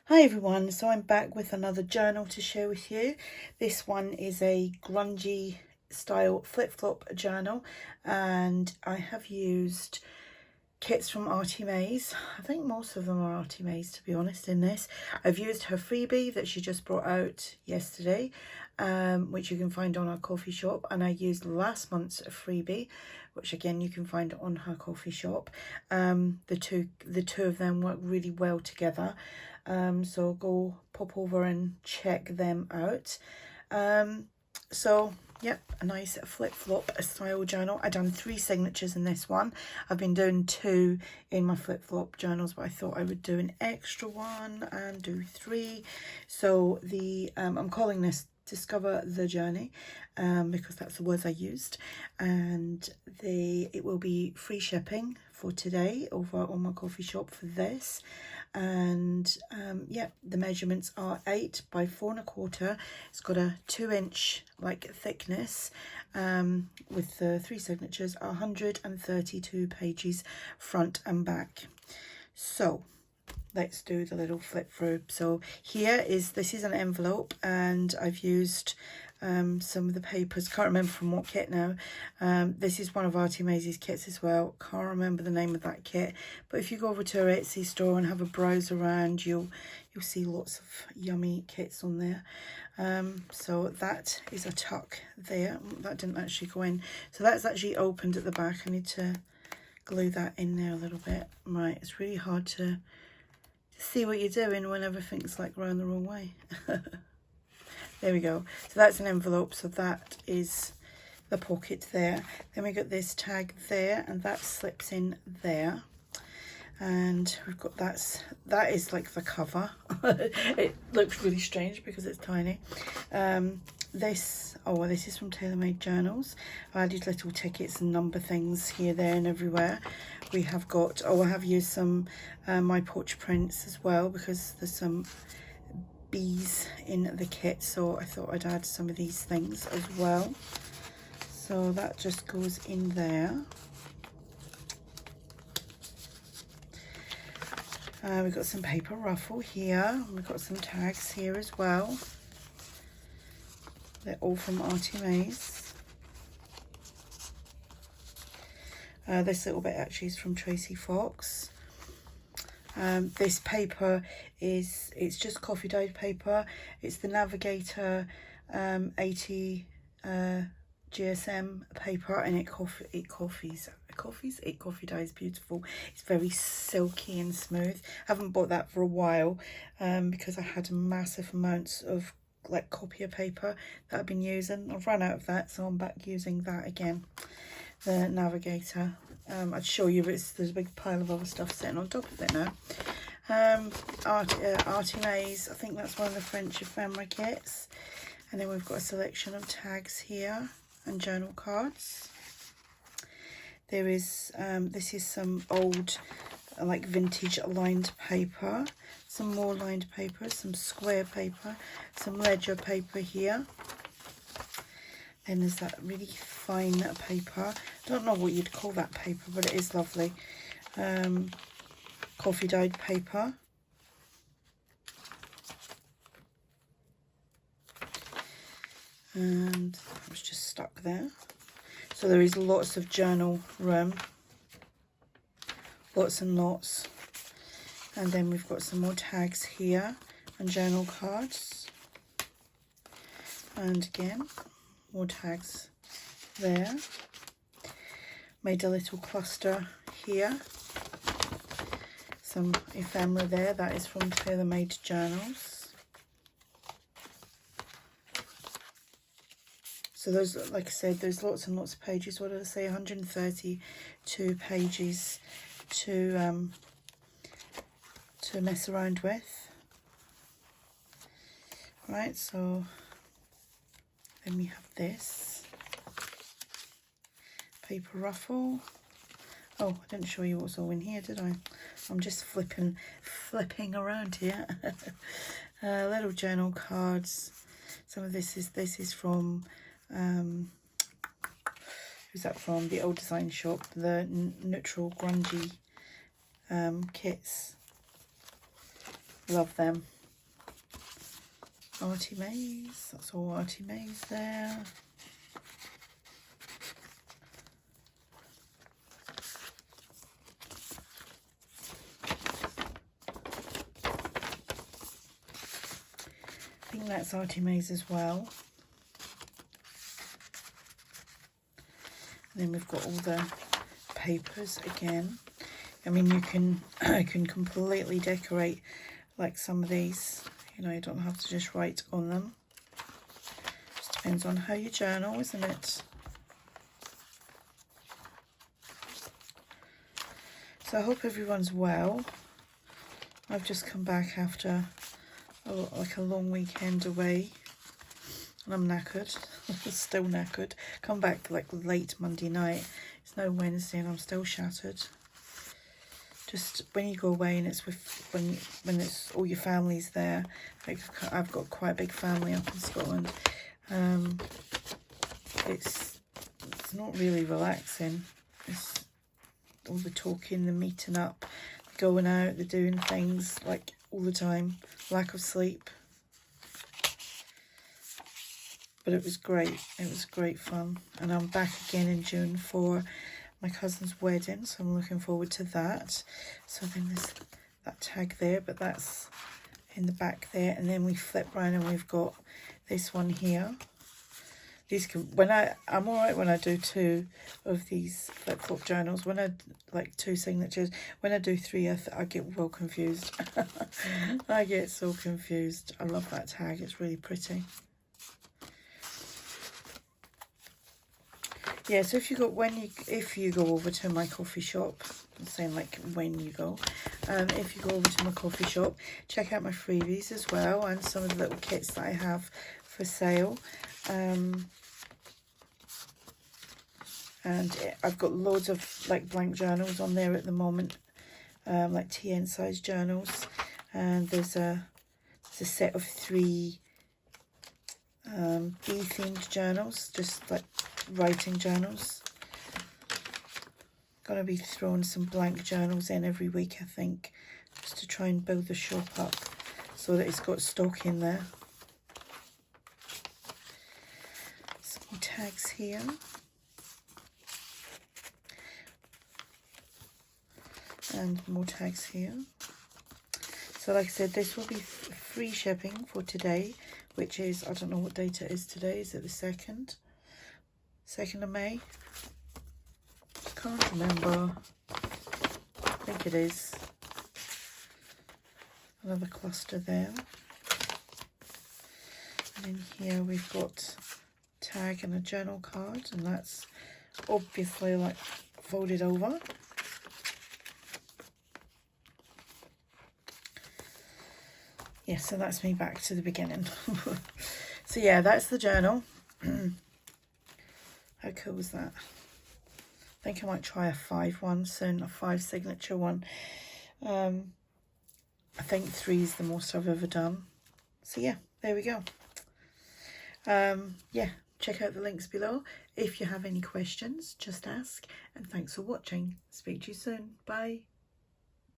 Hi everyone, so I'm back with another journal to share with you. This one is a grungy style flip-flop journal, and I have used kits from ARTYmaze. I think most of them are ARTYmaze, to be honest, in this. I've used her freebie that she just brought out yesterday, which you can find on our KoFi shop, and I used last month's freebie, which again you can find on her KoFi shop. The two of them work really well together. So go pop over and check them out. So yep, a nice flip-flop style journal. I've done 3 signatures in this one. I've been doing 2 in my flip-flop journals, but I thought I would do an extra one and do 3. So the I'm calling this Discover the Journey, because that's the words I used, and it will be free shipping for today over on my KoFi shop for this. And yeah, the measurements are 8 by 4 1/4. It's got a 2-inch like thickness, with the 3 signatures, 132 pages front and back. So let's do the little flip through. So this is an envelope, and I've used some of the papers. Can't remember from what kit now. This is one of ARTYmaze's kits as well. Can't remember the name of that kit, but if you go over to her Etsy store and have a browse around, you'll see lots of yummy kits on there. So that is a tuck there. That didn't actually go in, so that's actually opened at the back. I need to glue that in there a little bit. Right, it's really hard to see what you're doing when everything's like going the wrong way. There we go. So that's an envelope, so that is the pocket there. Then we got this tag there, and that slips in there. And we've got that is like the cover. It looks really strange because it's tiny. This is from TaylorMadeJournals. I added little tickets and number things here, there and everywhere. We have got, I have used some MyPorchPrints as well, because there's some bees in the kit, so I thought I'd add some of these things as well. So that just goes in there. We've got some paper ruffle here. We've got some tags here as well. They're all from ARTYmaze. This little bit actually is from Tracie Fox. This paper it's just coffee dyed paper. It's the Navigator 80 GSM paper, and it coffee dyes beautiful. It's very silky and smooth. I haven't bought that for a while, because I had massive amounts of like copier paper that I've been using. I've run out of that, so I'm back using that again, the Navigator. I'd show you, but there's a big pile of other stuff sitting on top of it now. ARTYmaze, I think that's one of the French ephemera kits. And then we've got a selection of tags here and journal cards. There is this is some old like vintage lined paper, some more lined paper, some square paper, some ledger paper here. Then there's that really fine paper. I don't know what you'd call that paper, but it is lovely. Coffee dyed paper. And I was just stuck there. So there is lots of journal room. Lots and lots. And then we've got some more tags here and journal cards. And again, more tags there. Made a little cluster here. Some ephemera there. That is from TaylorMadeJournals. So those, like I said, there's lots and lots of pages. What did I say? 132 pages to mess around with. Right, so then we have this paper ruffle. Oh, I didn't show you what was all in here, did I? I'm just flipping around here. Little journal cards. Some of this is from who's that from? The Old Design Shop, the neutral grungy kits. Love them. ARTYmaze. That's all ARTYmaze there. I think that's ARTYmaze as well. And then we've got all the papers again. I mean, you can completely decorate like some of these. You know, you don't have to just write on them. Just depends on how you journal, isn't it? So I hope everyone's well. I've just come back after like a long weekend away, and I'm knackered. Still knackered. Come back like late Monday night. It's now Wednesday and I'm still shattered. Just when you go away and it's with when it's all your family's there. Like, I've got quite a big family up in Scotland. It's not really relaxing. It's all the talking, the meeting up, going out, the doing things like all the time. Lack of sleep. But it was great. It was great fun. And I'm back again in June for my cousin's wedding, so I'm looking forward to that. So then there's that tag there, but that's in the back there. And then we flip around and we've got this one here. These can, I'm all right when I do 2 of these flip-flop journals. When I like 2 signatures, when I do 3, I get well confused. I get so confused. I love that tag. It's really pretty. Yeah, so if you go over to my coffee shop, I'm saying like when you go, if you go over to my coffee shop, check out my freebies as well and some of the little kits that I have for sale. And I've got loads of like blank journals on there at the moment, like TN size journals, and there's a set of 3 bee themed journals, just like writing journals. Gonna be throwing some blank journals in every week, I think, just to try and build the shop up so that it's got stock in there. Some more tags here. And more tags here. So like I said, this will be free shipping for today, which is, I don't know what date it is today. Is it the 2nd? 2nd of May? Can't remember. I think it is. Another cluster there. And in here we've got tag and a journal card, and that's obviously like folded over. Yeah, so that's me back to the beginning. So yeah, that's the journal. How cool was that? I think I might try a 5 one soon, a 5 signature one. I think 3 is the most I've ever done. So yeah, there we go. Yeah, check out the links below. If you have any questions, just ask. And thanks for watching. Speak to you soon. Bye.